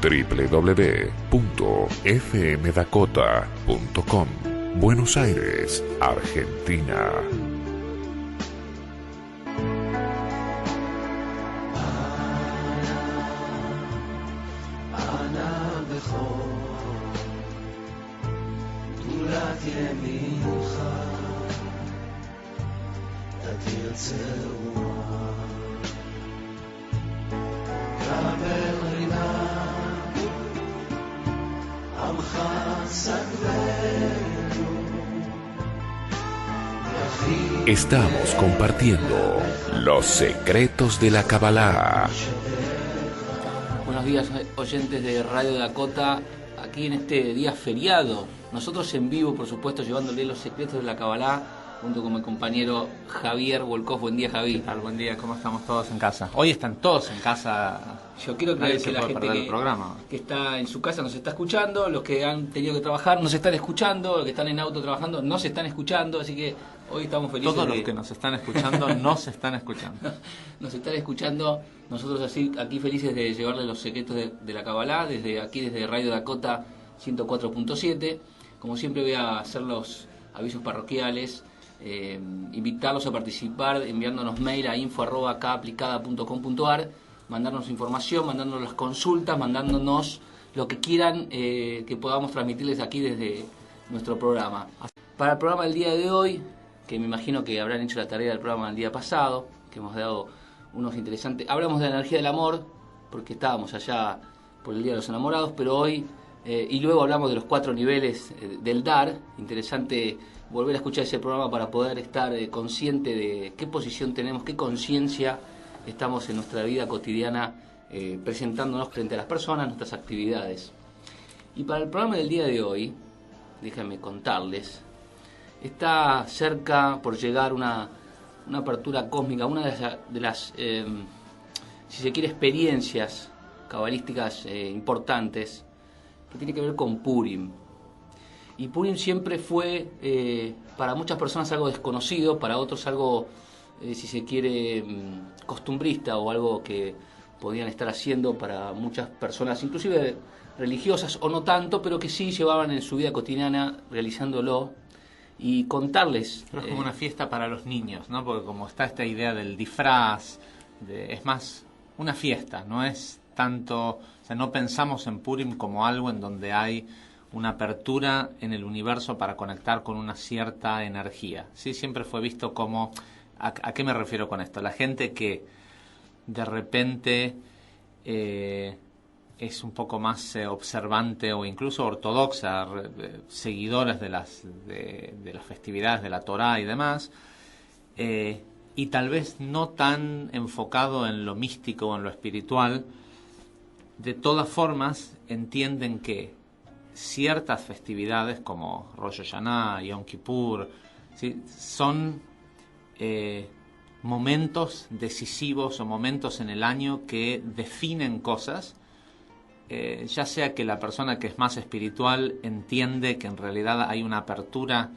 www.fmdakota.com. Buenos Aires, Argentina. Estamos compartiendo los secretos de la Kabbalah. Buenos días, oyentes de Radio Dakota, aquí en este día feriado. Nosotros en vivo, por supuesto, llevándole los secretos de la Kabbalah, junto con mi compañero Javier Volkov. Buen día, Javi. ¿Qué tal? Buen día, ¿cómo estamos todos en casa? Hoy están todos en casa. Yo quiero creer que la gente que está en su casa nos está escuchando, los que han tenido que trabajar nos están escuchando, los que están en auto trabajando nos están escuchando, así que hoy estamos felices. Todos los que nos están escuchando nos están escuchando. Nos están escuchando, nosotros así aquí felices de llevarles los secretos de la Kabbalah, desde Radio Dakota 104.7. Como siempre voy a hacer los avisos parroquiales, invitarlos a participar enviándonos mail a info@kaplicada.com.ar, mandarnos información, mandándonos las consultas, mandándonos lo que quieran que podamos transmitirles aquí desde nuestro programa. Para el programa del día de hoy, que me imagino que habrán hecho la tarea del programa del día pasado, que hemos dado unos interesantes... Hablamos de la energía del amor, porque estábamos allá por el Día de los Enamorados, pero hoy... y luego hablamos de los 4 niveles del dar. Interesante volver a escuchar ese programa para poder estar consciente de qué posición tenemos, qué conciencia estamos en nuestra vida cotidiana presentándonos frente a las personas, nuestras actividades. Y para el programa del día de hoy, déjenme contarles, está cerca por llegar una apertura cósmica, una de las si se quiere, experiencias cabalísticas importantes, que tiene que ver con Purim. Y Purim siempre fue para muchas personas algo desconocido, para otros algo, si se quiere, costumbrista, o algo que podían estar haciendo para muchas personas, inclusive religiosas o no tanto, pero que sí llevaban en su vida cotidiana realizándolo. Y contarles... Pero es como una fiesta para los niños, ¿no? Porque como está esta idea del disfraz, es más una fiesta, no es tanto... O sea, no pensamos en Purim como algo en donde hay una apertura en el universo para conectar con una cierta energía. Sí, siempre fue visto como... ¿A qué me refiero con esto? La gente que de repente es un poco más observante o incluso ortodoxa, seguidores de las festividades de la Torá y demás, y tal vez no tan enfocado en lo místico o en lo espiritual, de todas formas entienden que ciertas festividades como Rosh Hashanah, Yom Kippur, ¿sí?, son momentos decisivos o momentos en el año que definen cosas, ya sea que la persona que es más espiritual entiende que en realidad hay una apertura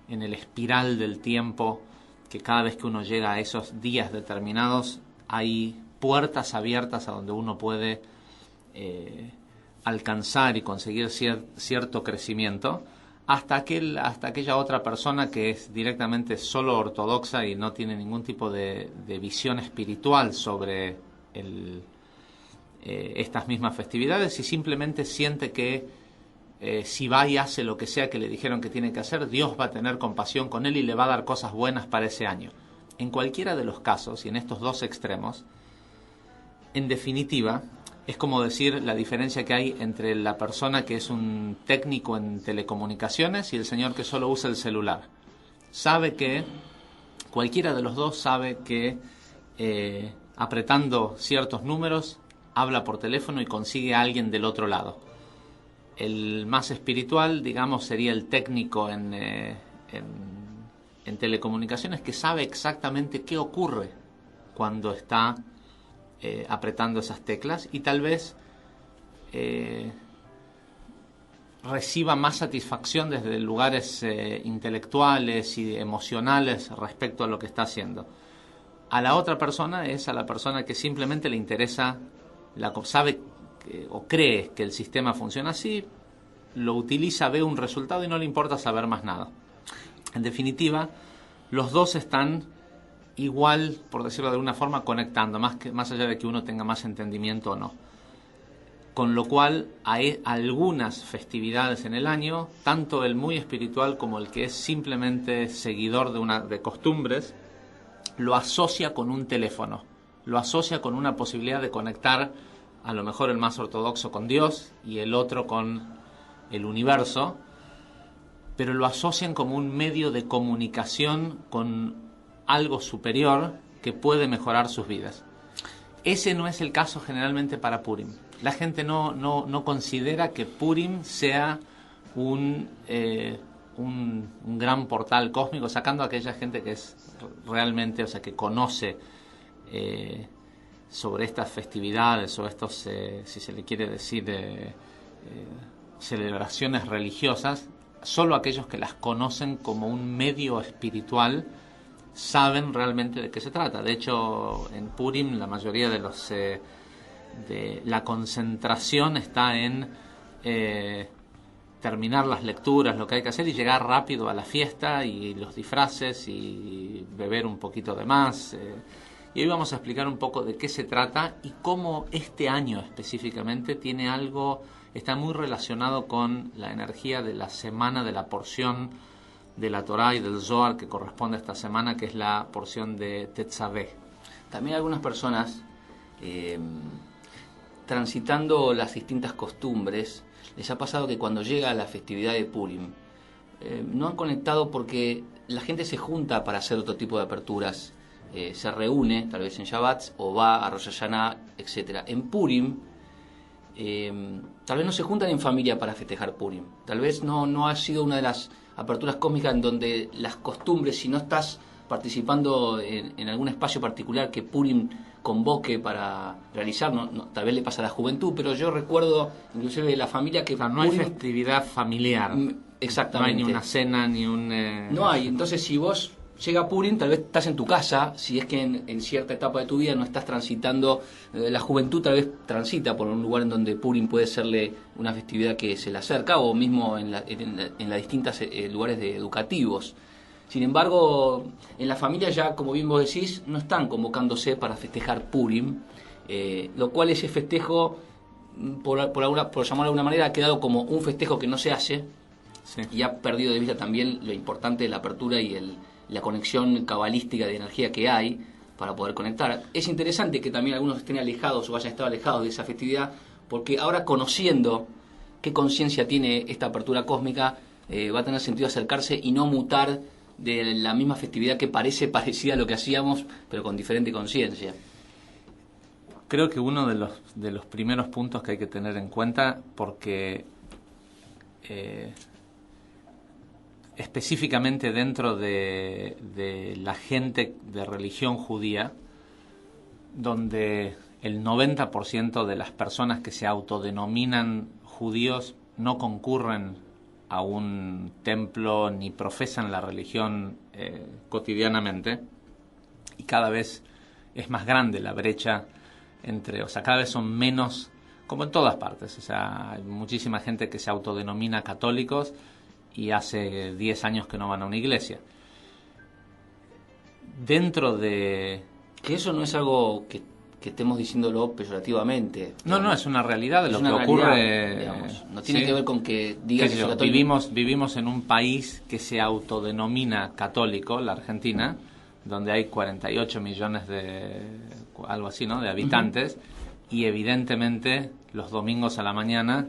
en el espiral del tiempo, que cada vez que uno llega a esos días determinados hay puertas abiertas a donde uno puede alcanzar y conseguir cierto crecimiento, hasta aquella otra persona que es directamente solo ortodoxa y no tiene ningún tipo de visión espiritual sobre estas mismas festividades, y simplemente siente que si va y hace lo que sea que le dijeron que tiene que hacer, Dios va a tener compasión con él y le va a dar cosas buenas para ese año. En cualquiera de los casos, y en estos dos extremos, en definitiva, es como decir la diferencia que hay entre la persona que es un técnico en telecomunicaciones y el señor que solo usa el celular. Sabe que, cualquiera de los dos sabe que apretando ciertos números habla por teléfono y consigue a alguien del otro lado. El más espiritual, digamos, sería el técnico en telecomunicaciones, que sabe exactamente qué ocurre cuando está apretando esas teclas, y tal vez reciba más satisfacción desde lugares intelectuales y emocionales respecto a lo que está haciendo. A la otra persona es a la persona que simplemente le interesa, sabe o cree que el sistema funciona así, lo utiliza, ve un resultado y no le importa saber más nada. En definitiva, los dos están igual, por decirlo de alguna forma, conectando, más allá de que uno tenga más entendimiento o no. Con lo cual, hay algunas festividades en el año, tanto el muy espiritual como el que es simplemente seguidor de costumbres, lo asocia con un teléfono, lo asocia con una posibilidad de conectar, a lo mejor el más ortodoxo con Dios y el otro con el universo, pero lo asocian como un medio de comunicación con algo superior que puede mejorar sus vidas. Ese no es el caso generalmente para Purim. La gente no considera que Purim sea un gran portal cósmico, sacando a aquella gente que es realmente, o sea, que conoce sobre estas festividades o estos, si se le quiere decir, celebraciones religiosas. Solo aquellos que las conocen como un medio espiritual saben realmente de qué se trata. De hecho, en Purim la mayoría de la concentración está en terminar las lecturas, lo que hay que hacer, y llegar rápido a la fiesta y los disfraces y beber un poquito de más. Y hoy vamos a explicar un poco de qué se trata y cómo este año específicamente tiene algo, está muy relacionado con la energía de la semana, de la porción de la Torá y del Zohar que corresponde a esta semana, que es la porción de Tetzaveh. También algunas personas, transitando las distintas costumbres, les ha pasado que cuando llega la festividad de Purim, no han conectado porque la gente se junta para hacer otro tipo de aperturas, se reúne, tal vez en Shabbat, o va a Rosh Hashanah, etc. En Purim, tal vez no se juntan en familia para festejar Purim. Tal vez no ha sido una de las aperturas cósmicas en donde las costumbres, si no estás participando en algún espacio particular que Purim convoque para realizar, tal vez le pasa a la juventud, pero yo recuerdo inclusive de la familia que... O sea, no hay festividad familiar. Exactamente. No hay ni una cena, ni un... No hay. Entonces, si vos llega Purim, tal vez estás en tu casa, si es que en cierta etapa de tu vida no estás transitando, la juventud tal vez transita por un lugar en donde Purim puede serle una festividad que se le acerca, o mismo en las distintas lugares educativos. Sin embargo, en la familia ya, como bien vos decís, no están convocándose para festejar Purim, lo cual ese festejo, por llamarlo de alguna manera, ha quedado como un festejo que no se hace, sí, y ha perdido de vista también lo importante de la apertura y la conexión cabalística de energía que hay para poder conectar. Es interesante que también algunos estén alejados o hayan estado alejados de esa festividad, porque ahora, conociendo qué conciencia tiene esta apertura cósmica, va a tener sentido acercarse y no mutar de la misma festividad que parece parecida a lo que hacíamos, pero con diferente conciencia. Creo que uno de los primeros puntos que hay que tener en cuenta, porque específicamente dentro de la gente de religión judía, donde el 90% de las personas que se autodenominan judíos no concurren a un templo ni profesan la religión cotidianamente, y cada vez es más grande la brecha o sea, cada vez son menos, como en todas partes. O sea, hay muchísima gente que se autodenomina católicos y hace 10 años que no van a una iglesia. Dentro de... Que eso no es algo que estemos diciéndolo peyorativamente. No, es una realidad de lo que ocurre. Digamos. No tiene ¿sí? que ver con que digas que católico. Vivimos en un país que se autodenomina católico, la Argentina, donde hay 48 millones algo así, ¿no?, de habitantes, uh-huh. Y evidentemente los domingos a la mañana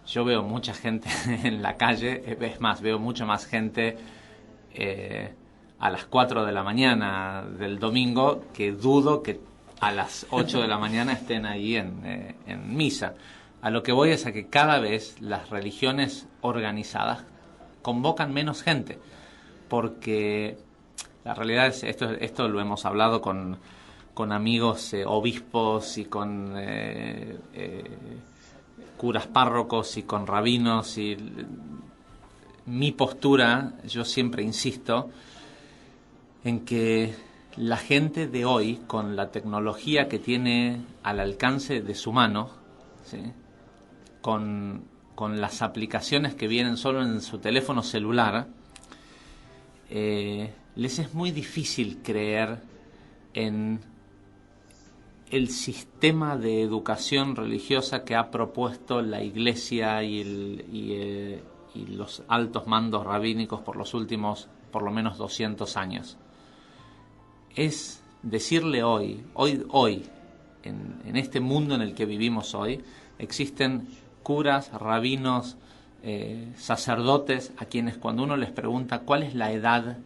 yo veo mucha gente en la calle, es más, veo mucha más gente a las 4 de la mañana del domingo, que dudo que a las 8 de la mañana estén ahí en misa. A lo que voy es a que cada vez las religiones organizadas convocan menos gente, porque la realidad es, esto lo hemos hablado con amigos obispos y con curas párrocos y con rabinos, y mi postura, yo siempre insisto en que la gente de hoy, con la tecnología que tiene al alcance de su mano, ¿sí? con las aplicaciones que vienen solo en su teléfono celular, les es muy difícil creer en el sistema de educación religiosa que ha propuesto la Iglesia y los altos mandos rabínicos por los últimos, por lo menos 200 años. Es decirle hoy, en este mundo en el que vivimos hoy, existen curas, rabinos, sacerdotes, a quienes cuando uno les pregunta cuál es la edad,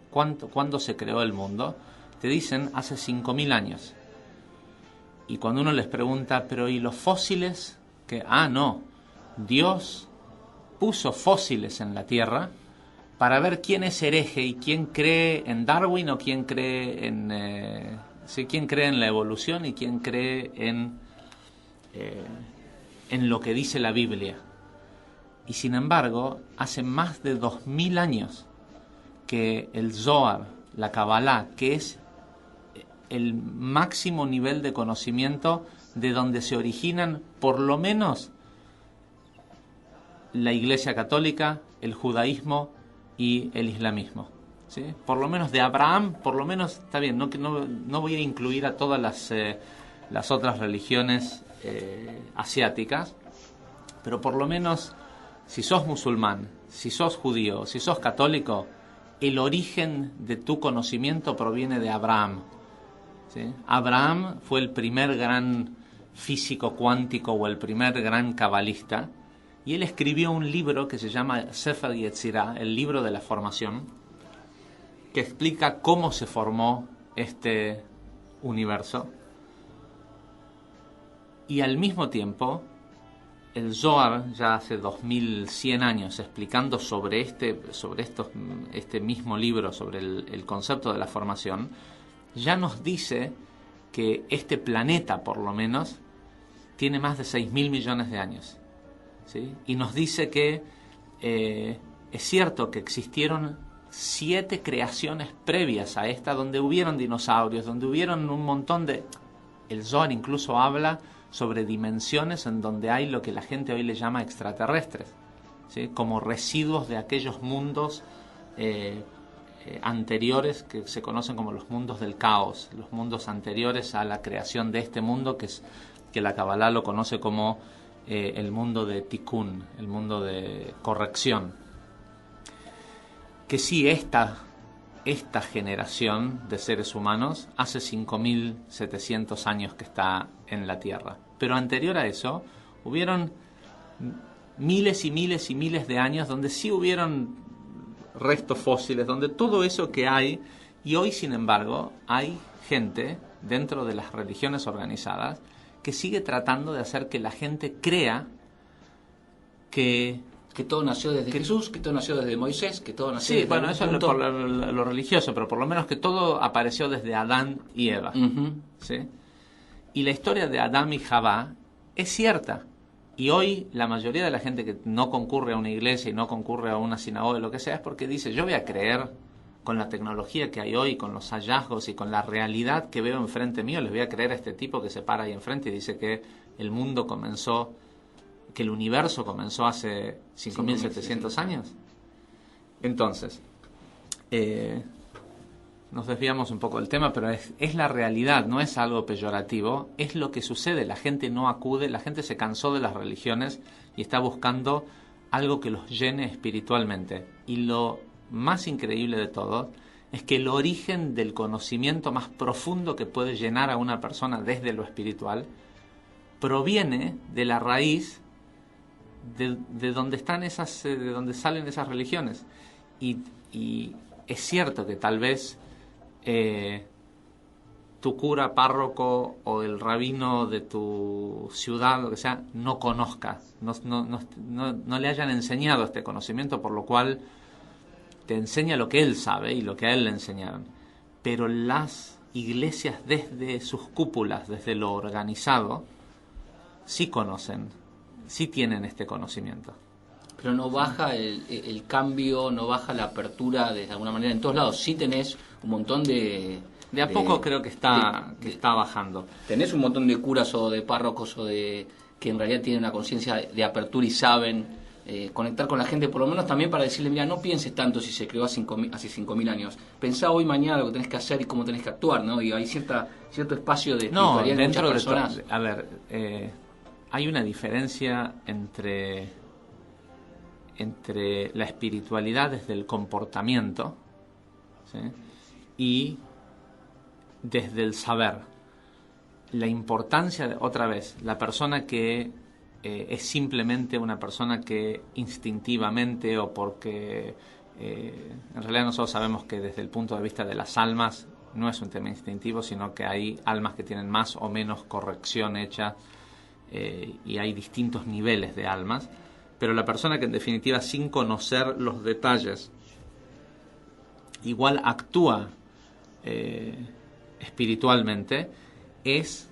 cuándo se creó el mundo, te dicen hace 5.000 años. Y cuando uno les pregunta, pero ¿y los fósiles? Que, no, Dios puso fósiles en la Tierra para ver quién es hereje y quién cree en Darwin o quién cree quién cree en la evolución y quién cree en lo que dice la Biblia. Y sin embargo, hace más de 2.000 años que el Zohar, la Kabbalah, que es el máximo nivel de conocimiento de donde se originan por lo menos la Iglesia Católica, el judaísmo y el islamismo, ¿sí? Por lo menos de Abraham, por lo menos, está bien, no voy a incluir a todas las otras religiones asiáticas, pero por lo menos si sos musulmán, si sos judío, si sos católico, el origen de tu conocimiento proviene de Abraham, ¿sí? Abraham fue el primer gran físico cuántico o el primer gran cabalista, y él escribió un libro que se llama Sefer Yetzirah, el libro de la formación, que explica cómo se formó este universo. Y al mismo tiempo, el Zohar, ya hace 2100 años, explicando sobre este mismo libro, sobre el concepto de la formación, ya nos dice que este planeta, por lo menos, tiene más de 6.000 millones de años, ¿sí? Y nos dice que es cierto que existieron 7 creaciones previas a esta, donde hubieron dinosaurios, donde hubieron un montón de... El Zohar incluso habla sobre dimensiones en donde hay lo que la gente hoy le llama extraterrestres, ¿sí? Como residuos de aquellos mundos anteriores que se conocen como los mundos del caos, los mundos anteriores a la creación de este mundo que la Kabbalah lo conoce como el mundo de Tikkun, el mundo de corrección. Que sí, esta generación de seres humanos hace 5.700 años que está en la Tierra. Pero anterior a eso, hubieron miles y miles y miles de años donde sí hubieron restos fósiles, donde todo eso que hay, y hoy, sin embargo, hay gente dentro de las religiones organizadas que sigue tratando de hacer que la gente crea que todo nació desde Jesús, que todo nació desde Moisés, que todo nació desde... Sí, bueno, eso es por lo religioso, pero por lo menos que todo apareció desde Adán y Eva. Uh-huh. ¿Sí? Y la historia de Adán y Javá es cierta. Y hoy la mayoría de la gente que no concurre a una iglesia y no concurre a una sinagoga, lo que sea, es porque dice, yo voy a creer con la tecnología que hay hoy, con los hallazgos y con la realidad que veo enfrente mío, les voy a creer a este tipo que se para ahí enfrente y dice que el mundo comenzó, que el universo comenzó hace 5.700 años. Entonces, nos desviamos un poco del tema, pero es la realidad, no es algo peyorativo, es lo que sucede. La gente no acude, la gente se cansó de las religiones y está buscando algo que los llene espiritualmente. Y lo más increíble de todo es que el origen del conocimiento más profundo que puede llenar a una persona desde lo espiritual proviene de la raíz de donde están de donde salen esas religiones. Y es cierto que tal vez tu cura, párroco o el rabino de tu ciudad, lo que sea, no conozca, no le hayan enseñado este conocimiento, por lo cual te enseña lo que él sabe y lo que a él le enseñaron. Pero las iglesias desde sus cúpulas, desde lo organizado, sí conocen, sí tienen este conocimiento. Pero no baja el cambio, no baja la apertura de alguna manera en todos lados. Sí tenés un montón de... De a poco creo que está bajando. Tenés un montón de curas o de párrocos o de que en realidad tienen una conciencia de apertura y saben conectar con la gente, por lo menos también para decirle, mira, no pienses tanto si se creó hace 5.000 años, pensá hoy, mañana lo que tenés que hacer y cómo tenés que actuar, ¿no? Y hay cierto espacio de espiritualidad en muchas personas. A ver, hay una diferencia entre la espiritualidad desde el comportamiento, ¿sí?, y desde el saber. La importancia, otra vez, la persona que es simplemente una persona que instintivamente o porque en realidad nosotros sabemos que desde el punto de vista de las almas no es un tema instintivo, sino que hay almas que tienen más o menos corrección hecha y hay distintos niveles de almas, pero la persona que en definitiva sin conocer los detalles igual actúa espiritualmente es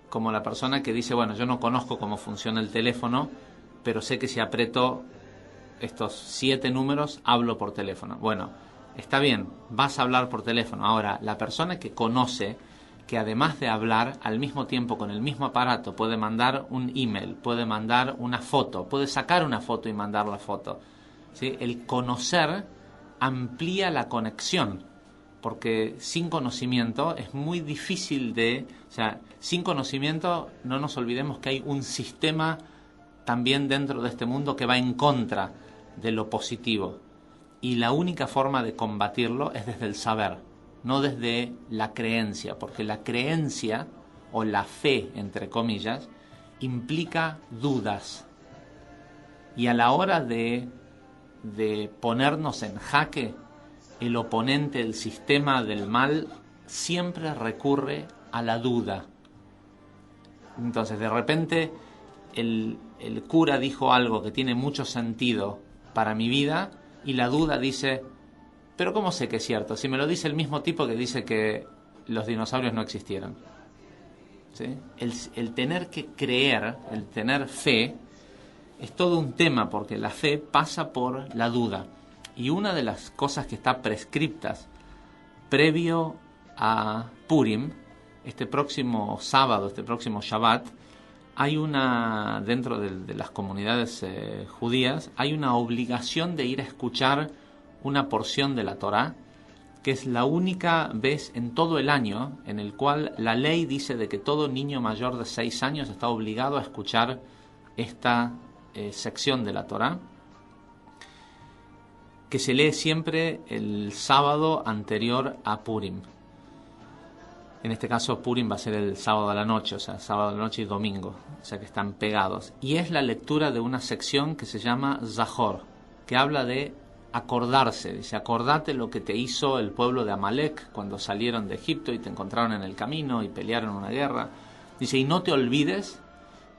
como la persona que dice, bueno, yo no conozco cómo funciona el teléfono, pero sé que si aprieto estos 7 números, hablo por teléfono. Bueno, está bien, vas a hablar por teléfono. Ahora, la persona que conoce que además de hablar, al mismo tiempo con el mismo aparato, puede mandar un email, puede mandar una foto, puede sacar una foto y mandar la foto, ¿sí? El conocer amplía la conexión, porque sin conocimiento es muy difícil sin conocimiento no nos olvidemos que hay un sistema también dentro de este mundo que va en contra de lo positivo, y la única forma de combatirlo es desde el saber, no desde la creencia, porque la creencia o la fe, entre comillas, implica dudas, y a la hora de ponernos en jaque, el oponente, el sistema del mal, siempre recurre a la duda. Entonces, de repente, el cura dijo algo que tiene mucho sentido para mi vida, y la duda dice, pero ¿cómo sé que es cierto? Si me lo dice el mismo tipo que dice que los dinosaurios no existieron. ¿Sí? El tener que creer, el tener fe, es todo un tema, porque la fe pasa por la duda. Y una de las cosas que está prescriptas previo a Purim, este próximo sábado, este próximo Shabbat, hay dentro de las comunidades judías, hay una obligación de ir a escuchar una porción de la Torá, que es la única vez en todo el año en el cual la ley dice de que todo niño mayor de 6 años está obligado a escuchar esta sección de la Torá, que se lee siempre el sábado anterior a Purim. En este caso Purim va a ser el sábado a la noche, o sea, sábado a la noche y domingo, o sea que están pegados. Y es la lectura de una sección que se llama Zahor, que habla de acordarse. Dice, acordate lo que te hizo el pueblo de Amalek cuando salieron de Egipto y te encontraron en el camino y pelearon una guerra. Dice, y no te olvides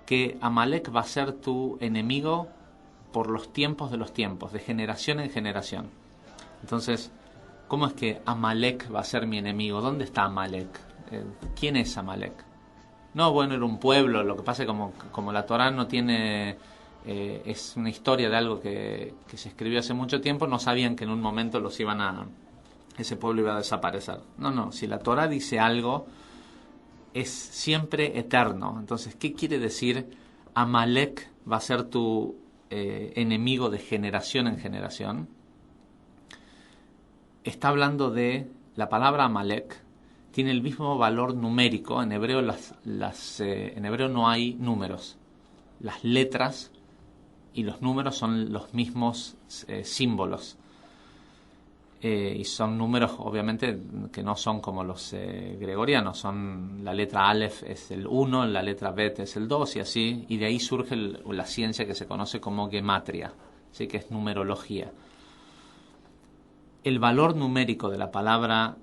que Amalek va a ser tu enemigo por los tiempos de los tiempos, de generación en generación. Entonces, ¿cómo es que Amalek va a ser mi enemigo? ¿Dónde está Amalek? ¿Quién es Amalek? No, bueno, era un pueblo. Lo que pasa es que como la Torá no tiene... es una historia de algo que se escribió hace mucho tiempo, no sabían que en un momento ese pueblo iba a desaparecer. No, si la Torá dice algo, es siempre eterno. Entonces, ¿qué quiere decir Amalek va a ser tu enemigo de generación en generación? Está hablando de la palabra Amalek, tiene el mismo valor numérico. En hebreo en hebreo no hay números. Las letras y los números son los mismos símbolos. Y son números, obviamente, que no son como los gregorianos. La letra Aleph es el 1, la letra Bet es el 2 y así. Y de ahí surge la ciencia que se conoce como gematria, ¿sí? Que es numerología. El valor numérico de la palabra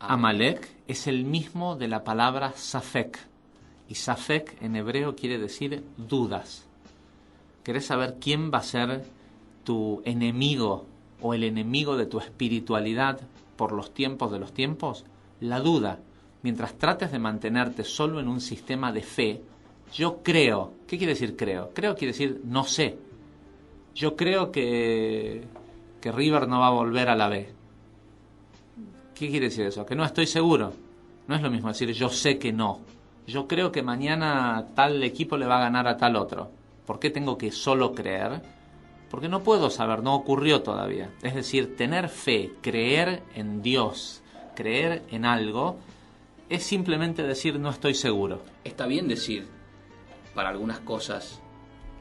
Amalek es el mismo de la palabra Safek. Y Safek en hebreo quiere decir dudas. ¿Querés saber quién va a ser tu enemigo o el enemigo de tu espiritualidad por los tiempos de los tiempos? La duda. Mientras trates de mantenerte solo en un sistema de fe, yo creo. ¿Qué quiere decir creo? Creo quiere decir no sé. Yo creo que River no va a volver a la B. ¿Qué quiere decir eso? Que no estoy seguro. No es lo mismo decir yo sé que no. yo creo que mañana tal equipo le va a ganar a tal otro. ¿Por qué tengo que solo creer? Porque no puedo saber, no ocurrió todavía. Es decir, tener fe, creer en Dios, creer en algo, es simplemente decir no estoy seguro. Está bien decir, para algunas cosas,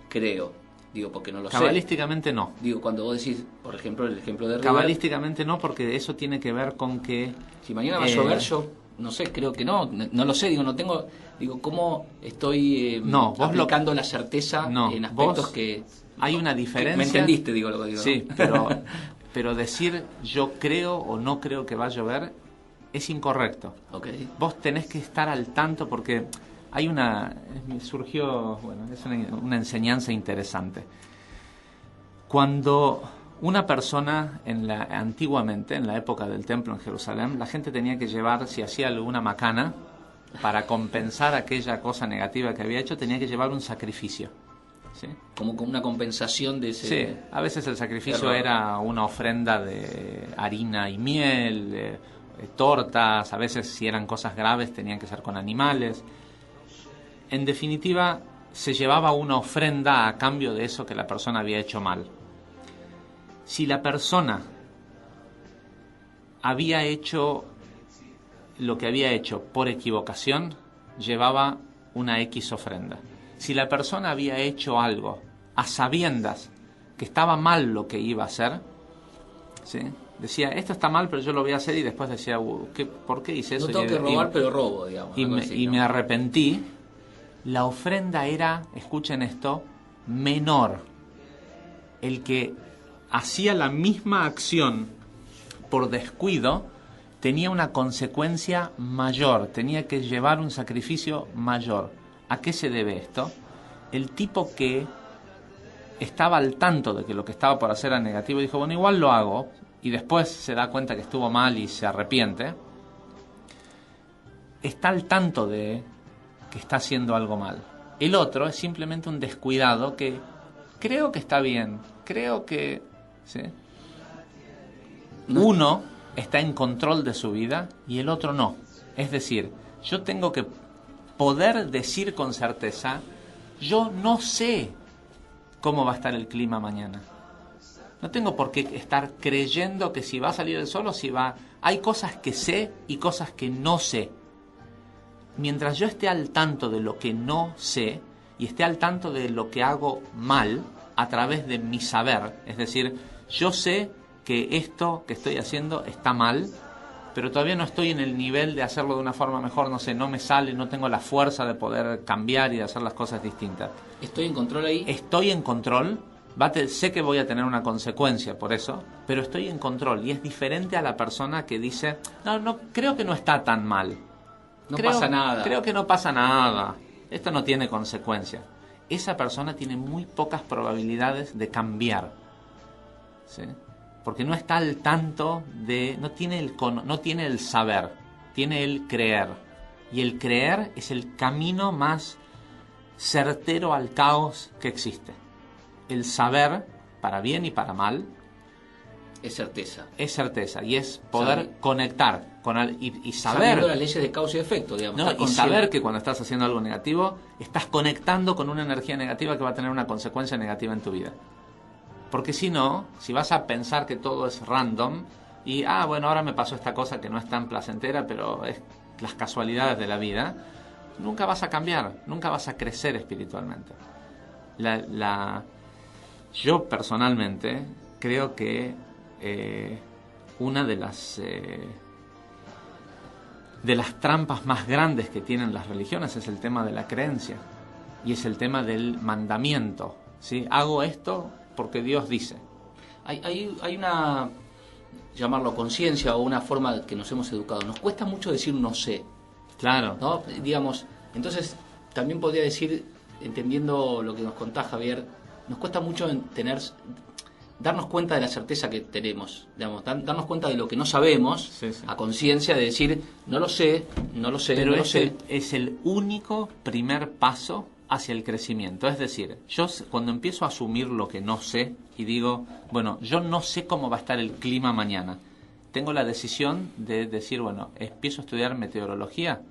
creo, digo, porque no lo sé. Cabalísticamente no. Digo, cuando vos decís, por ejemplo, el ejemplo de River, Cabalísticamente no, porque eso tiene que ver con que... si mañana va a llover, yo no sé, creo que no lo sé, digo, no tengo, digo, ¿cómo estoy no, vos aplicando la certeza en aspectos que... Hay una diferencia... Me entendiste, digo, lo que digo. Sí, pero decir yo creo o no creo que va a llover es incorrecto. Okay. Vos tenés que estar al tanto porque hay surgió, bueno, es una enseñanza interesante. Cuando una persona antiguamente, en la época del templo en Jerusalén, la gente tenía que llevar, si hacía alguna macana, para compensar aquella cosa negativa que había hecho, tenía que llevar un sacrificio. ¿Sí? Como una compensación de ese... Sí, a veces el sacrificio era una ofrenda de harina y miel, tortas, a veces si eran cosas graves tenían que ser con animales. En definitiva, se llevaba una ofrenda a cambio de eso que la persona había hecho mal. Si la persona había hecho lo que había hecho por equivocación, llevaba una X ofrenda. Si la persona había hecho algo a sabiendas que estaba mal lo que iba a hacer, ¿sí? Decía, esto está mal, pero yo lo voy a hacer, y después decía, ¿por qué hice eso? No tengo que robar, pero robo, digamos. Y me arrepentí. La ofrenda era, escuchen esto, menor. El que hacía la misma acción por descuido tenía una consecuencia mayor, tenía que llevar un sacrificio mayor. ¿A qué se debe esto? El tipo que estaba al tanto de que lo que estaba por hacer era negativo dijo, bueno, igual lo hago, y después se da cuenta que estuvo mal y se arrepiente, está al tanto de que está haciendo algo mal. El otro es simplemente un descuidado que creo que está bien, creo que... ¿sí? Uno está en control de su vida y el otro no. Es decir, yo tengo que poder decir con certeza, yo no sé cómo va a estar el clima mañana. No tengo por qué estar creyendo que si va a salir el sol o si va... Hay cosas que sé y cosas que no sé. Mientras yo esté al tanto de lo que no sé y esté al tanto de lo que hago mal a través de mi saber, es decir, yo sé que esto que estoy haciendo está mal, pero todavía no estoy en el nivel de hacerlo de una forma mejor, no sé, no me sale, no tengo la fuerza de poder cambiar y de hacer las cosas distintas. ¿Estoy en control ahí? Estoy en control, sé que voy a tener una consecuencia por eso, pero estoy en control, y es diferente a la persona que dice, no, creo que no está tan mal. No pasa nada. Creo que no pasa nada. Esto no tiene consecuencia. Esa persona tiene muy pocas probabilidades de cambiar. ¿Sí? Porque no está al tanto de... No tiene el saber, tiene el creer. Y el creer es el camino más certero al caos que existe. El saber, para bien y para mal, es certeza. Es certeza, y es poder conectar con y saber... Sabiendo las leyes de causa y efecto, digamos. No, y saber que cuando estás haciendo algo negativo, estás conectando con una energía negativa que va a tener una consecuencia negativa en tu vida. Porque si no, si vas a pensar que todo es random, y, bueno, ahora me pasó esta cosa que no es tan placentera, pero es las casualidades de la vida, nunca vas a cambiar, nunca vas a crecer espiritualmente. Yo personalmente creo que una de las trampas más grandes que tienen las religiones es el tema de la creencia, y es el tema del mandamiento, ¿sí? Hago esto porque Dios dice. Hay una, llamarlo conciencia, o una forma que nos hemos educado. Nos cuesta mucho decir no sé. Claro. ¿No? Digamos, entonces también podría decir, entendiendo lo que nos contás, Javier, nos cuesta mucho darnos cuenta de la certeza que tenemos, digamos, darnos cuenta de lo que no sabemos, sí. A conciencia de decir, no lo sé, pero no lo sé. Es el único primer paso hacia el crecimiento. Es decir, yo cuando empiezo a asumir lo que no sé y digo, bueno, yo no sé cómo va a estar el clima mañana, tengo la decisión de decir, bueno, empiezo a estudiar meteorología.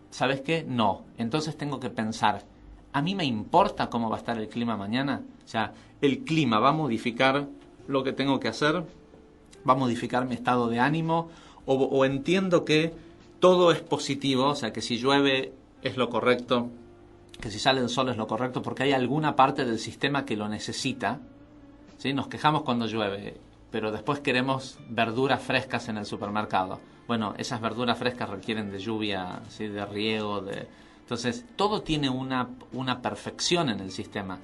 ¿sabes qué? No. Entonces tengo que pensar, ¿a mí me importa cómo va a estar el clima mañana? O sea, el clima va a modificar lo que tengo que hacer, va a modificar mi estado de ánimo, o entiendo que todo es positivo, o sea, que si llueve es lo correcto, que si sale el sol es lo correcto, porque hay alguna parte del sistema que lo necesita, ¿sí? Nos quejamos cuando llueve, pero después queremos verduras frescas en el supermercado. Bueno, esas verduras frescas requieren de lluvia, ¿sí? De riego, entonces todo tiene una perfección en el sistema.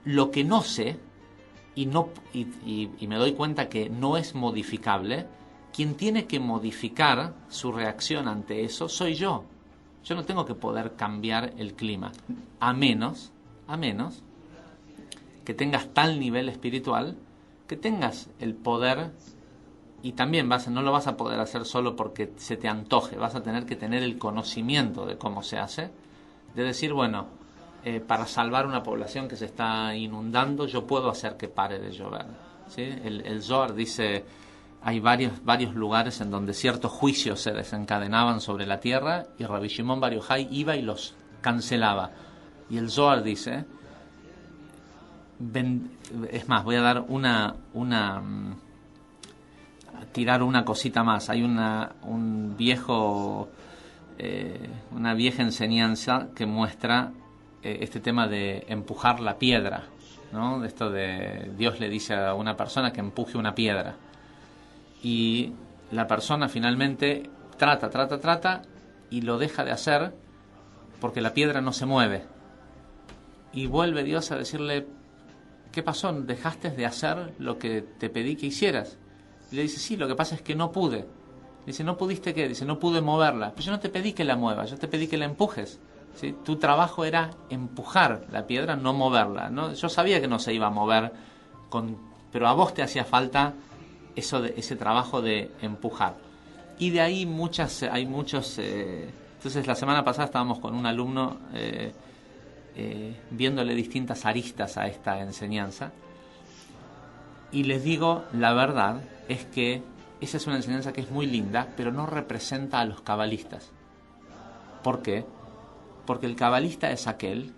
Lo que no sé, y me doy cuenta que no es modificable, quien tiene que modificar su reacción ante eso soy yo. Yo no tengo que poder cambiar el clima, a menos que tengas tal nivel espiritual, que tengas el poder, y también no lo vas a poder hacer solo porque se te antoje, vas a tener que tener el conocimiento de cómo se hace, de decir, bueno, para salvar una población que se está inundando, yo puedo hacer que pare de llover, ¿sí? El Zohar dice, hay varios lugares en donde ciertos juicios se desencadenaban sobre la tierra y Rabbi Shimon Bar Yochai iba y los cancelaba. Y el Zohar dice, es más, voy a dar tirar una cosita más. Hay una vieja enseñanza que muestra este tema de empujar la piedra, ¿no? Esto de Dios le dice a una persona que empuje una piedra. Y la persona finalmente trata y lo deja de hacer porque la piedra no se mueve. Y vuelve Dios a decirle, ¿qué pasó? ¿Dejaste de hacer lo que te pedí que hicieras? Y le dice, sí, lo que pasa es que no pude. Dice, ¿no pudiste qué? Dice, no pude moverla. Pero yo no te pedí que la muevas, yo te pedí que la empujes, ¿sí? Tu trabajo era empujar la piedra, no moverla, ¿no? Yo sabía que no se iba a mover, pero a vos te hacía falta ese trabajo de empujar. Y de ahí hay muchos. Entonces la semana pasada estábamos con un alumno viéndole distintas aristas a esta enseñanza, y les digo, la verdad es que esa es una enseñanza que es muy linda, pero no representa a los cabalistas. ¿Por qué? Porque el cabalista es aquel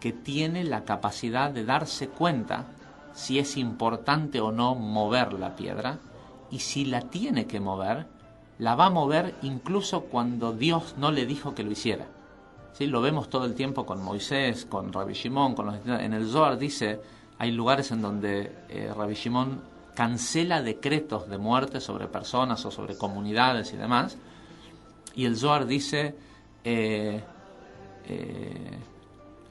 que tiene la capacidad de darse cuenta si es importante o no mover la piedra, y si la tiene que mover, la va a mover incluso cuando Dios no le dijo que lo hiciera. ¿Sí? Lo vemos todo el tiempo con Moisés, con Rabbi Shimon, en el Zohar dice, hay lugares en donde Rabbi Shimon cancela decretos de muerte sobre personas o sobre comunidades y demás, y el Zohar dice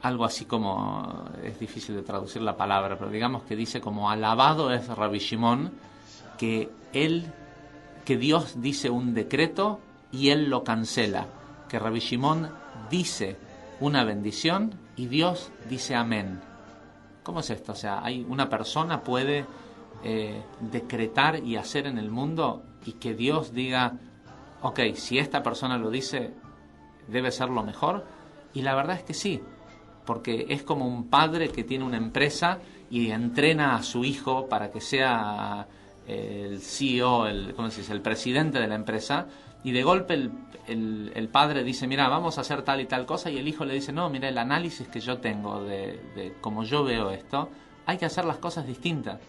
algo así como, es difícil de traducir la palabra, pero digamos que dice como, alabado es Rabbi Shimon, que Dios dice un decreto y él lo cancela, que Rabbi Shimon dice una bendición y Dios dice amén. ¿Cómo es esto? O sea, una persona puede decretar y hacer en el mundo y que Dios diga, ok, si esta persona lo dice, debe ser lo mejor. Y la verdad es que sí, porque es como un padre que tiene una empresa y entrena a su hijo para que sea el CEO, el presidente de la empresa, y de golpe el padre dice, mira, vamos a hacer tal y tal cosa, y el hijo le dice, no, mira, el análisis que yo tengo de cómo yo veo esto, hay que hacer las cosas distintas.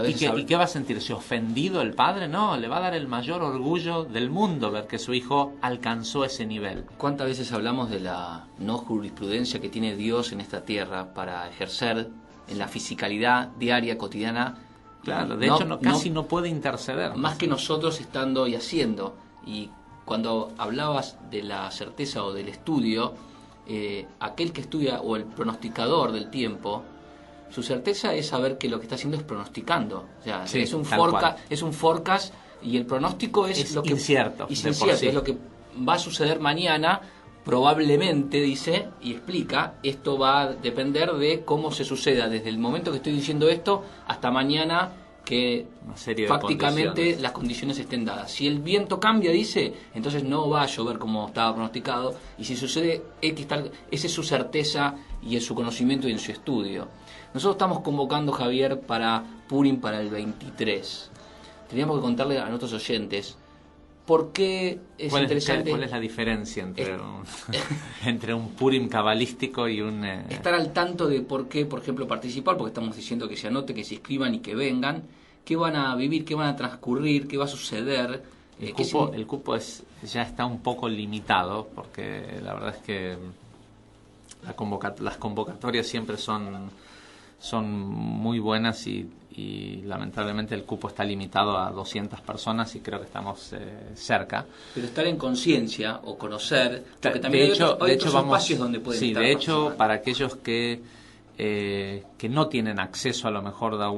¿Y qué va a sentirse? ¿Ofendido el padre? No, le va a dar el mayor orgullo del mundo ver que su hijo alcanzó ese nivel. ¿Cuántas veces hablamos de la no jurisprudencia que tiene Dios en esta tierra para ejercer en la fisicalidad diaria, cotidiana? Claro, de hecho casi no puede interceder. Más que nosotros estando y haciendo. Y cuando hablabas de la certeza o del estudio, aquel que estudia o el pronosticador del tiempo, su certeza es saber que lo que está haciendo es pronosticando. O sea, sí, es un forecast, y el pronóstico es lo que incierto. Es incierto, es lo que va a suceder mañana, probablemente, dice, y explica, esto va a depender de cómo se suceda desde el momento que estoy diciendo esto hasta mañana, que prácticamente las condiciones estén dadas. Si el viento cambia, dice, entonces no va a llover como estaba pronosticado, y si sucede X tal, esa es su certeza y es su conocimiento y en su estudio. Nosotros estamos convocando, Javier, para Purim para el 23. Teníamos que contarle a nuestros oyentes ¿Por qué es interesante? ¿Cuál es la diferencia entre un Purim cabalístico y un... Estar al tanto de por qué, por ejemplo, participar, porque estamos diciendo que se anote, que se inscriban y que vengan, qué van a vivir, qué van a transcurrir, qué va a suceder. El cupo ya está un poco limitado, porque la verdad es que las convocatorias siempre son muy buenas y lamentablemente el cupo está limitado a 200 personas y creo que estamos cerca. Pero estar en conciencia o conocer, porque también hay otros espacios donde pueden estar. Sí, de hecho, para aquellos que no tienen acceso a lo mejor a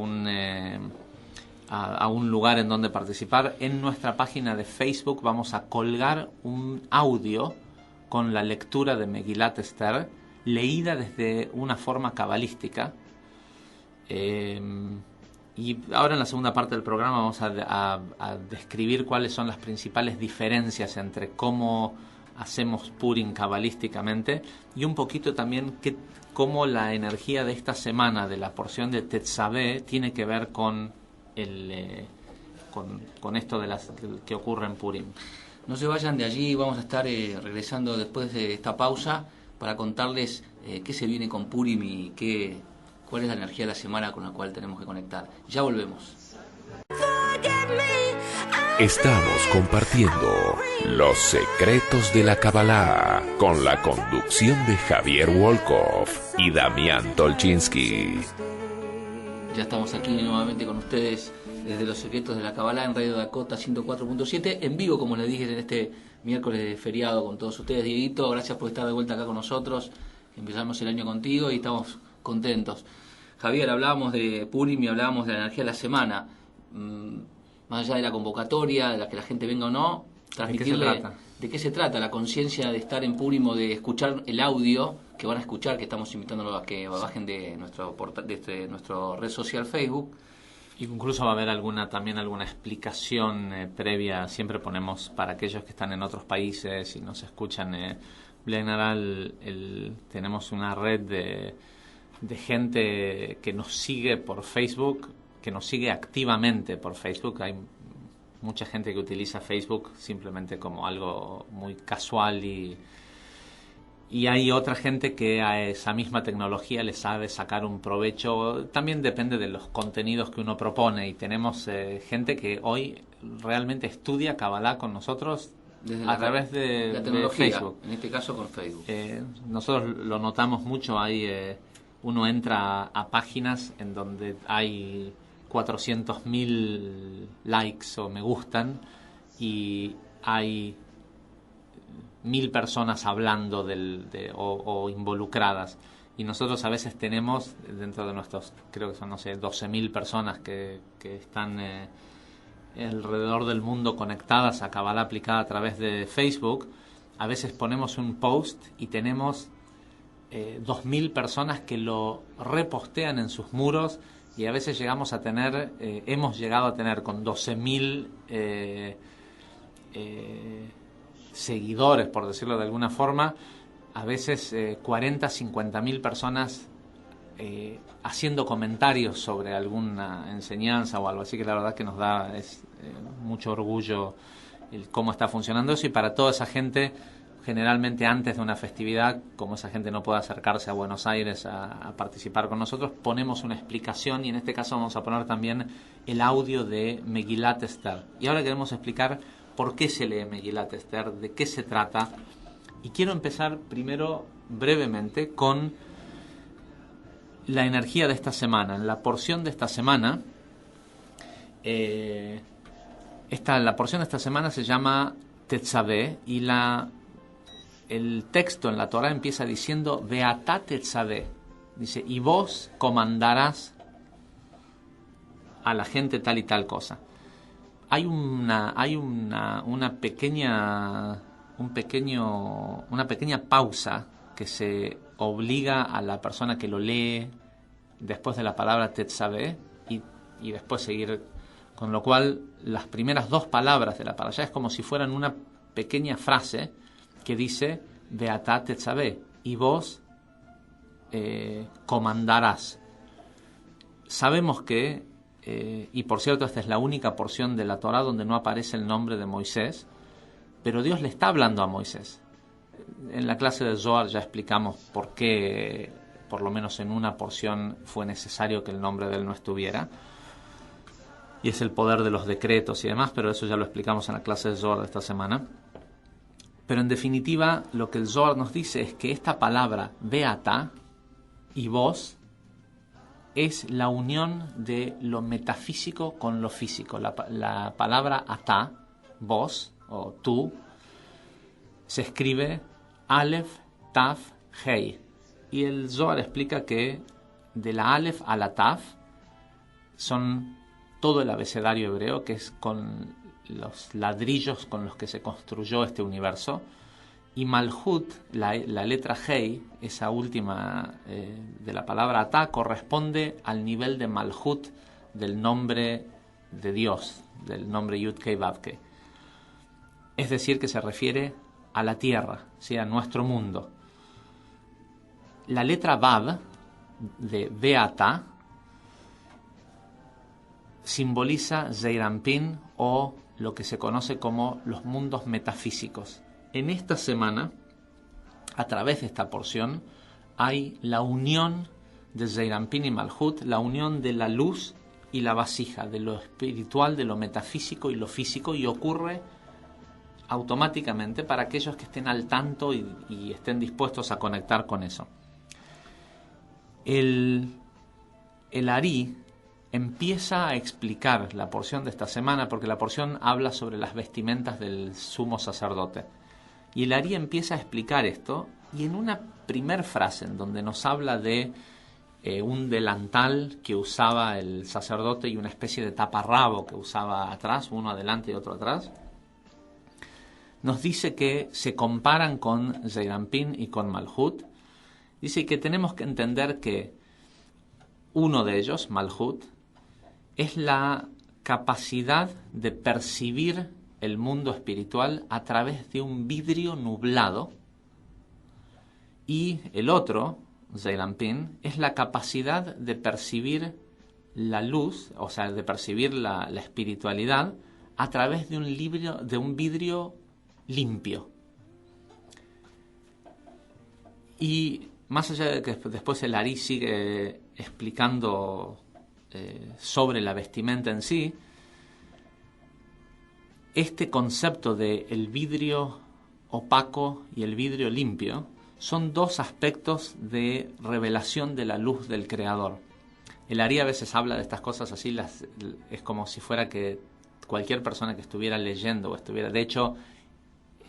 un lugar en donde participar, en nuestra página de Facebook vamos a colgar un audio con la lectura de Megilat Esther, leída desde una forma cabalística. Y ahora en la segunda parte del programa vamos a describir cuáles son las principales diferencias entre cómo hacemos Purim cabalísticamente y un poquito también cómo la energía de esta semana de la porción de Tetzaveh tiene que ver con esto que ocurre en Purim. No se vayan de allí, vamos a estar regresando después de esta pausa para contarles qué se viene con Purim y cuál es la energía de la semana con la cual tenemos que conectar. Ya volvemos. Estamos compartiendo los secretos de la Kabbalah con la conducción de Javier Wolkoff y Damián Tolchinsky. Ya estamos aquí nuevamente con ustedes desde los secretos de la Kabbalah en Radio Dakota 104.7, en vivo, como les dije, en este miércoles de feriado con todos ustedes. Dieguito, gracias por estar de vuelta acá con nosotros. Empezamos el año contigo y estamos contentos. Javier, hablábamos de Purim y hablábamos de la energía de la semana. Más allá de la convocatoria, de la que la gente venga o no, transmitirle de qué se trata, la conciencia de estar en Purim o de escuchar el audio que van a escuchar, que estamos invitándolos a que bajen de nuestro red social Facebook. Y incluso va a haber también alguna explicación previa. Siempre ponemos, para aquellos que están en otros países y nos escuchan, tenemos una red de gente que nos sigue por Facebook, que nos sigue activamente por Facebook. Hay mucha gente que utiliza Facebook simplemente como algo muy casual y hay otra gente que a esa misma tecnología le sabe sacar un provecho. También depende de los contenidos que uno propone, y tenemos gente que hoy realmente estudia Kabbalah con nosotros a través de la tecnología, de Facebook. En este caso con Facebook. Nosotros lo notamos mucho. Uno entra a páginas en donde hay 400.000 likes o me gustan y hay 1.000 personas hablando o involucradas, y nosotros a veces tenemos dentro de nuestros, creo que son 12.000 personas que están alrededor del mundo conectadas a Kabbalah aplicada a través de Facebook. A veces ponemos un post y tenemos 2.000 personas que lo repostean en sus muros, y a veces hemos llegado a tener con 12.000 seguidores, por decirlo de alguna forma, a veces 40, 50.000 personas haciendo comentarios sobre alguna enseñanza o algo así, que la verdad que nos da mucho orgullo cómo está funcionando eso. Y para toda esa gente, generalmente antes de una festividad, como esa gente no puede acercarse a Buenos Aires a participar con nosotros, ponemos una explicación, y en este caso vamos a poner también el audio de Megilat Esther. Y ahora queremos explicar por qué se lee Megilat Esther, de qué se trata. Y quiero empezar primero brevemente con la energía de esta semana. En la porción de esta semana, la porción de esta semana se llama Tetzaveh, y el texto en la Torah empieza diciendo Veatá Tetzaveh. Dice, y vos comandarás a la gente tal y tal cosa. Hay una pequeña pausa que se obliga a la persona que lo lee después de la palabra Tetzaveh y después seguir, con lo cual las primeras dos palabras de la parashá es como si fueran una pequeña frase que dice Veatá Tetzaveh, y vos comandarás. Sabemos que y por cierto, esta es la única porción de la Torá donde no aparece el nombre de Moisés, pero Dios le está hablando a Moisés. En la clase de Zohar ya explicamos por qué, por lo menos en una porción, fue necesario que el nombre de él no estuviera. Y es el poder de los decretos y demás, pero eso ya lo explicamos en la clase de Zohar de esta semana. Pero en definitiva, lo que el Zohar nos dice es que esta palabra, Beata y vos, es la unión de lo metafísico con lo físico. La palabra atá, vos o tú, se escribe Aleph, Taf, Hei. Y el Zohar explica que de la Aleph a la Taf son todo el abecedario hebreo, que es con los ladrillos con los que se construyó este universo. Y Malhut, la letra Hei, esa última de la palabra Atá, corresponde al nivel de Malhut del nombre de Dios, del nombre Yud-Kei Vav-Kei. Es decir, que se refiere a la tierra, ¿sí? A nuestro mundo. La letra Vav de Beata simboliza Zeir Anpin, o lo que se conoce como los mundos metafísicos. En esta semana, a través de esta porción, hay la unión de Zeir Anpin y Malhut, la unión de la luz y la vasija, de lo espiritual, de lo metafísico y lo físico, y ocurre automáticamente para aquellos que estén al tanto y estén dispuestos a conectar con eso. El Ari empieza a explicar la porción de esta semana, porque la porción habla sobre las vestimentas del sumo sacerdote. Y el Ari empieza a explicar esto, y en una primer frase en donde nos habla de un delantal que usaba el sacerdote y una especie de taparrabo que usaba atrás, uno adelante y otro atrás, nos dice que se comparan con Zeir Anpin y con Malhut. Dice que tenemos que entender que uno de ellos, Malhut, es la capacidad de percibir el mundo espiritual a través de un vidrio nublado, y el otro, Zeir Anpin, es la capacidad de percibir la luz, o sea, de percibir la espiritualidad a través de un vidrio limpio. Y más allá de que después el Ari sigue explicando sobre la vestimenta en sí, este concepto de el vidrio opaco y el vidrio limpio son dos aspectos de revelación de la luz del Creador. El Ari a veces habla de estas cosas así, es como si fuera que cualquier persona que estuviera leyendo o estuviera... De hecho,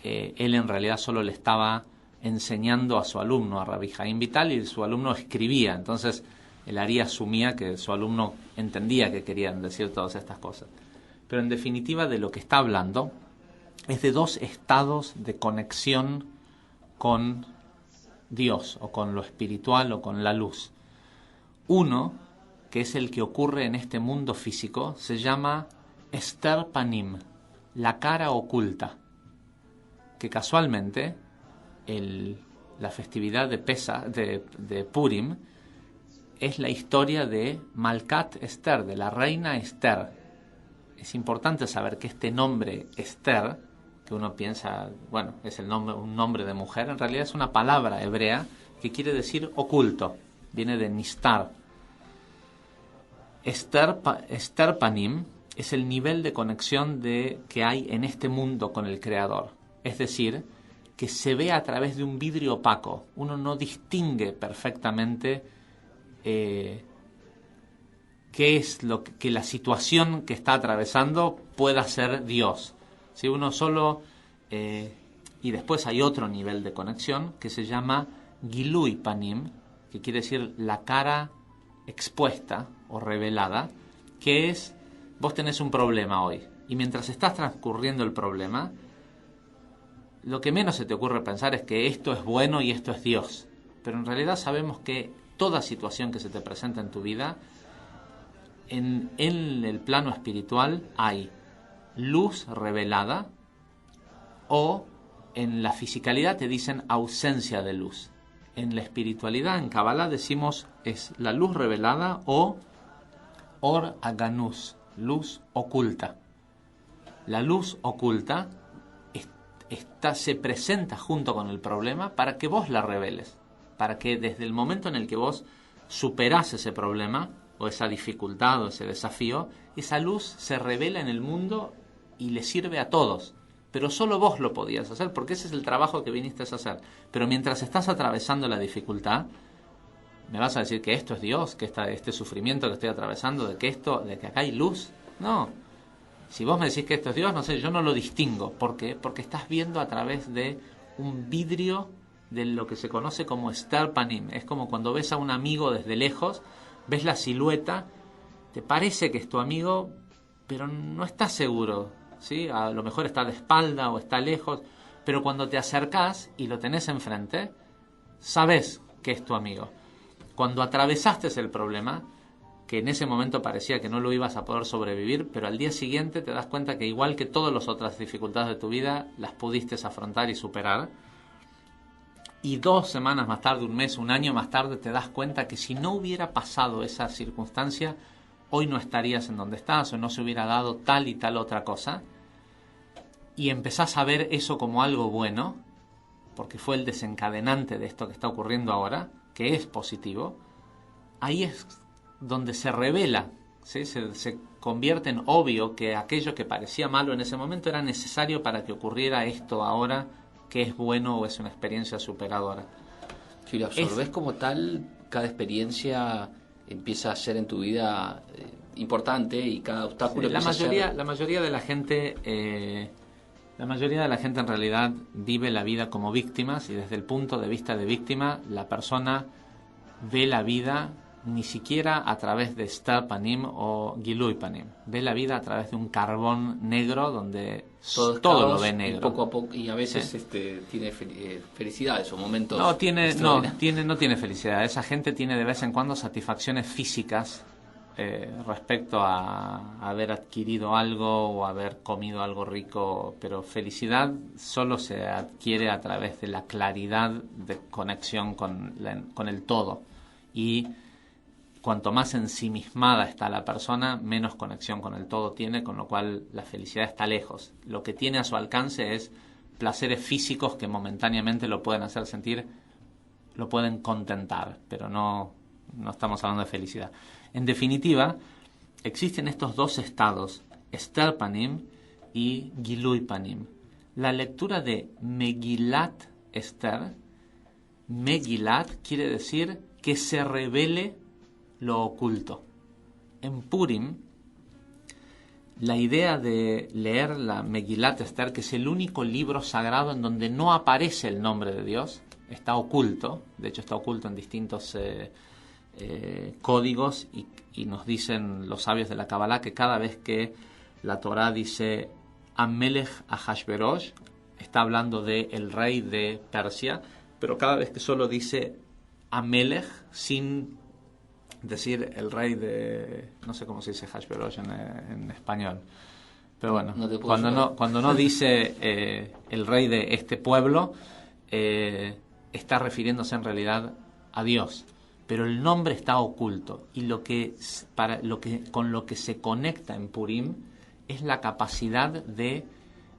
él en realidad solo le estaba enseñando a su alumno, a Rabbi Haim Vital, y su alumno escribía. Entonces el Ari asumía que su alumno entendía que querían decir todas estas cosas. Pero en definitiva, de lo que está hablando es de dos estados de conexión con Dios, o con lo espiritual, o con la luz. Uno, que es el que ocurre en este mundo físico, se llama Ester Panim, la cara oculta, que casualmente la festividad de Purim es la historia de Malkat Esther, de la reina Esther. Es importante saber que este nombre Esther, que uno piensa, bueno, es un nombre de mujer, en realidad es una palabra hebrea que quiere decir oculto, viene de Nistar. Ester Panim es el nivel de conexión que hay en este mundo con el Creador, es decir, que se ve a través de un vidrio opaco. Uno no distingue perfectamente qué es que la situación que está atravesando pueda ser Dios. Si uno solo... y después hay otro nivel de conexión que se llama Gilui Panim, que quiere decir la cara expuesta o revelada, que es, vos tenés un problema hoy, y mientras estás transcurriendo el problema, lo que menos se te ocurre pensar es que esto es bueno y esto es Dios. Pero en realidad sabemos que toda situación que se te presenta en tu vida, en el plano espiritual hay luz revelada, o en la fisicalidad te dicen ausencia de luz. En la espiritualidad, en Kabbalah, decimos es la luz revelada o Or Aganus, luz oculta. La luz oculta se presenta junto con el problema para que vos la reveles, para que desde el momento en el que vos superás ese problema o esa dificultad o ese desafío, esa luz se revela en el mundo y le sirve a todos. Pero solo vos lo podías hacer, porque ese es el trabajo que viniste a hacer. Pero mientras estás atravesando la dificultad, ¿me vas a decir que esto es Dios? ¿Que este sufrimiento que estoy atravesando, de que acá hay luz? No. Si vos me decís que esto es Dios, no sé, yo no lo distingo. ¿Por qué? Porque estás viendo a través de un vidrio de lo que se conoce como Star Panim. Es como cuando ves a un amigo desde lejos, ves la silueta, te parece que es tu amigo, pero no estás seguro, ¿sí? A lo mejor está de espalda o está lejos, pero cuando te acercás y lo tenés enfrente, sabes que es tu amigo. Cuando atravesaste el problema, que en ese momento parecía que no lo ibas a poder sobrevivir, pero al día siguiente te das cuenta que igual que todas las otras dificultades de tu vida, las pudiste afrontar y superar. Y 2 semanas más tarde, un mes, un año más tarde, te das cuenta que si no hubiera pasado esa circunstancia, hoy no estarías en donde estás o no se hubiera dado tal y tal otra cosa. Y empezás a ver eso como algo bueno, porque fue el desencadenante de esto que está ocurriendo ahora, que es positivo. Ahí es donde se revela, ¿sí? Se convierte en obvio que aquello que parecía malo en ese momento era necesario para que ocurriera esto ahora, que es bueno o es una experiencia superadora. Si lo absorbes como tal, cada experiencia empieza a ser en tu vida importante y cada obstáculo sí, la mayoría de la gente en realidad vive la vida como víctimas, y desde el punto de vista de víctima la persona ve la vida ni siquiera a través de Star Panim o Gilui Panim, ve la vida a través de un carbón negro donde todo lo ve negro. Poco a poco, y a veces ¿sí? Tiene felicidades o momentos. No tiene felicidad. Esa gente tiene de vez en cuando satisfacciones físicas respecto a haber adquirido algo o haber comido algo rico, pero felicidad solo se adquiere a través de la claridad de conexión con el todo. Y cuanto más ensimismada está la persona, menos conexión con el todo tiene, con lo cual la felicidad está lejos. Lo que tiene a su alcance es placeres físicos que momentáneamente lo pueden hacer sentir, lo pueden contentar, pero no estamos hablando de felicidad. En definitiva, existen estos 2 estados, Star Panim y Gilui Panim. La lectura de Megillat Esther, Megillat quiere decir que se revele lo oculto. En Purim, la idea de leer la Megillat Esther, que es el único libro sagrado en donde no aparece el nombre de Dios, está oculto, de hecho está oculto en distintos códigos, y nos dicen los sabios de la Kabbalah que cada vez que la Torá dice Amelech Ahashverosh, está hablando de el rey de Persia, pero cada vez que solo dice Amelech, sin decir el rey de, no sé cómo se dice Ahashverosh en español, pero bueno, cuando no dice el rey de este pueblo, está refiriéndose en realidad a Dios, pero el nombre está oculto, y con lo que se conecta en Purim es la capacidad de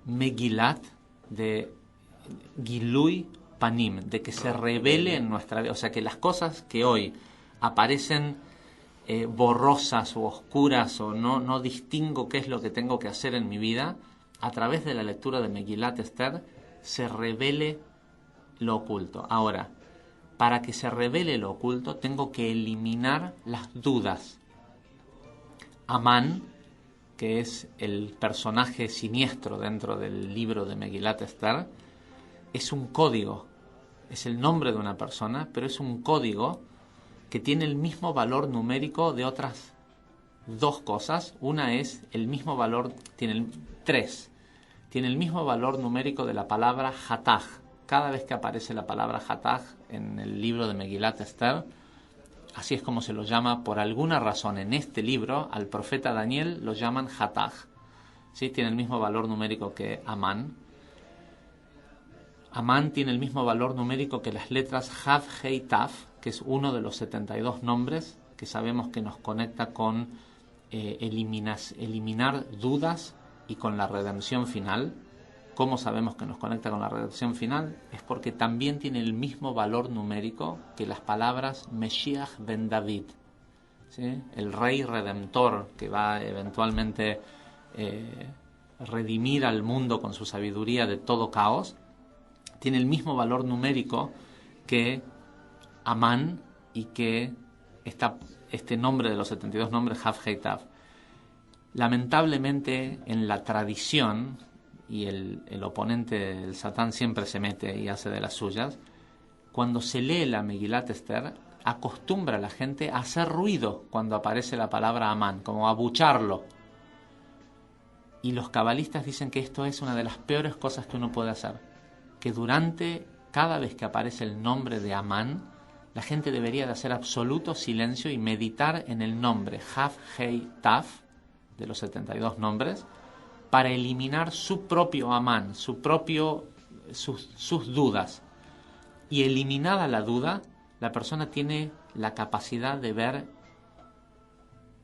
Megillat, de Gilui Panim, de que se revele en nuestra vida, o sea que las cosas que hoy aparecen borrosas o oscuras, o no distingo qué es lo que tengo que hacer en mi vida, a través de la lectura de Megillat Esther se revele lo oculto. Ahora, para que se revele lo oculto, tengo que eliminar las dudas. Amán, que es el personaje siniestro dentro del libro de Megillat Esther, es un código, es el nombre de una persona, pero es un código que tiene el mismo valor numérico de otras 2 cosas. Una es el mismo valor, tiene el mismo valor numérico de la palabra Hataj. Cada vez que aparece la palabra Hataj en el libro de Megillat Esther, así es como se lo llama por alguna razón en este libro, al profeta Daniel lo llaman Hataj. ¿Sí? Tiene el mismo valor numérico que Amán. Amán tiene el mismo valor numérico que las letras Hav, Hei, Taf, que es uno de los 72 nombres que sabemos que nos conecta con eliminar dudas y con la redención final. ¿Cómo sabemos que nos conecta con la redacción final? Es porque también tiene el mismo valor numérico que las palabras Meshiach ben David, ¿sí? El rey redentor que va eventualmente redimir al mundo con su sabiduría de todo caos, tiene el mismo valor numérico que Amán y que este nombre de los 72 nombres, Hav Hei Tav. Lamentablemente en la tradición, y el oponente, el Satán, siempre se mete y hace de las suyas, cuando se lee la Megilat Esther, acostumbra a la gente a hacer ruido cuando aparece la palabra Amán, como a abucharlo. Y los cabalistas dicen que esto es una de las peores cosas que uno puede hacer, que cada vez que aparece el nombre de Amán, la gente debería de hacer absoluto silencio y meditar en el nombre Hav Hei Tav, de los 72 nombres, para eliminar su propio Amán, sus dudas. Y eliminada la duda, la persona tiene la capacidad de ver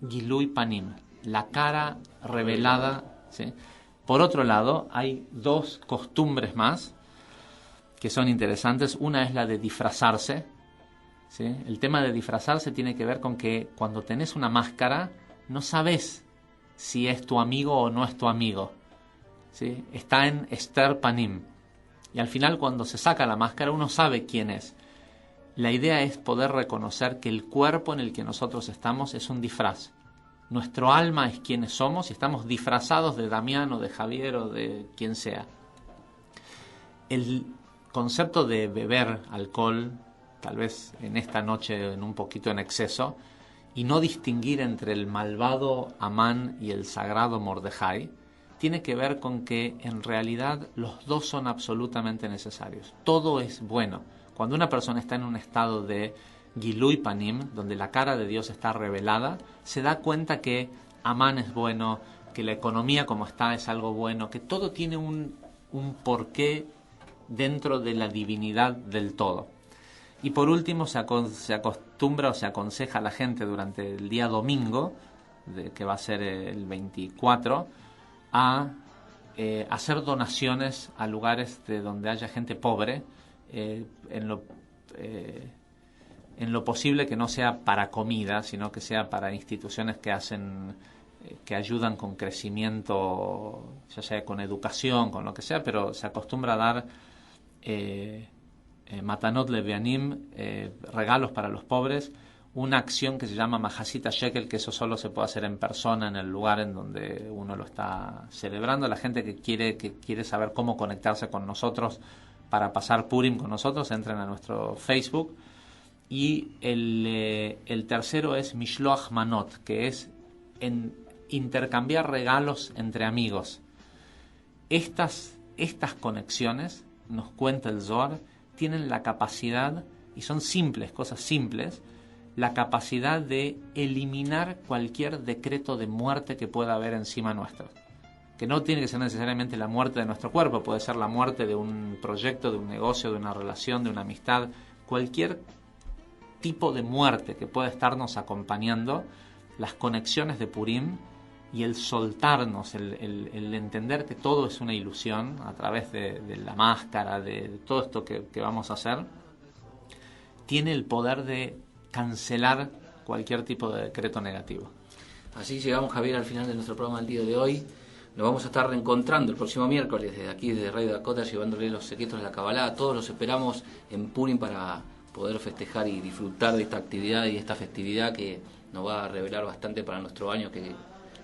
Gilui Panim, la cara revelada, ¿sí? Por otro lado, hay dos costumbres más que son interesantes. Una es la de disfrazarse, ¿sí? El tema de disfrazarse tiene que ver con que cuando tenés una máscara, no sabes si es tu amigo o no es tu amigo, ¿sí? Está en Esther Panim. Y al final, cuando se saca la máscara, uno sabe quién es. La idea es poder reconocer que el cuerpo en el que nosotros estamos es un disfraz. Nuestro alma es quienes somos y estamos disfrazados de Damián o de Javier o de quien sea. El concepto de beber alcohol, tal vez en esta noche en un poquito en exceso, y no distinguir entre el malvado Amán y el sagrado Mordejai, tiene que ver con que en realidad los dos son absolutamente necesarios. Todo es bueno. Cuando una persona está en un estado de Gilui Panim, donde la cara de Dios está revelada, se da cuenta que Amán es bueno, que la economía como está es algo bueno, que todo tiene un porqué dentro de la divinidad del todo. Y por último, se acostumbra o se aconseja a la gente durante el día domingo, que va a ser el 24, a hacer donaciones a lugares de donde haya gente pobre, en lo posible que no sea para comida, sino que sea para instituciones que ayudan con crecimiento, ya sea con educación, con lo que sea, pero se acostumbra a dar Matanot Levianim, regalos para los pobres, una acción que se llama Mahasita Shekel, que eso solo se puede hacer en persona, en el lugar en donde uno lo está celebrando. La gente que quiere saber cómo conectarse con nosotros para pasar Purim con nosotros, entren a nuestro Facebook. Y el tercero es Mishloach Manot, que es intercambiar regalos entre amigos. Estas conexiones, nos cuenta el Zohar, tienen la capacidad, y son simples, cosas simples, la capacidad de eliminar cualquier decreto de muerte que pueda haber encima nuestro. Que no tiene que ser necesariamente la muerte de nuestro cuerpo, puede ser la muerte de un proyecto, de un negocio, de una relación, de una amistad, cualquier tipo de muerte que pueda estarnos acompañando. Las conexiones de Purim y el soltarnos, el entender que todo es una ilusión a través de la máscara, de todo esto que vamos a hacer, tiene el poder de cancelar cualquier tipo de decreto negativo. Así llegamos, Javier, al final de nuestro programa del día de hoy. Nos vamos a estar reencontrando el próximo miércoles desde aquí, desde Radio Dakota, llevándole los secretos de la Kabbalah. A todos los esperamos en Purim para poder festejar y disfrutar de esta actividad y esta festividad que nos va a revelar bastante para nuestro año que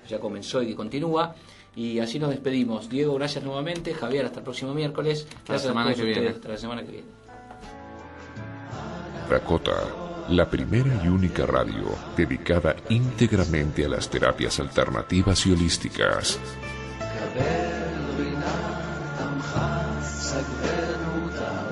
ya comenzó y que continúa. Y así nos despedimos. Diego, gracias nuevamente. Javier, hasta el próximo miércoles. Hasta la semana que viene. Hasta la semana que viene. Dakota, la primera y única radio dedicada íntegramente a las terapias alternativas y holísticas. קבל רינת עמך סגרנו אותה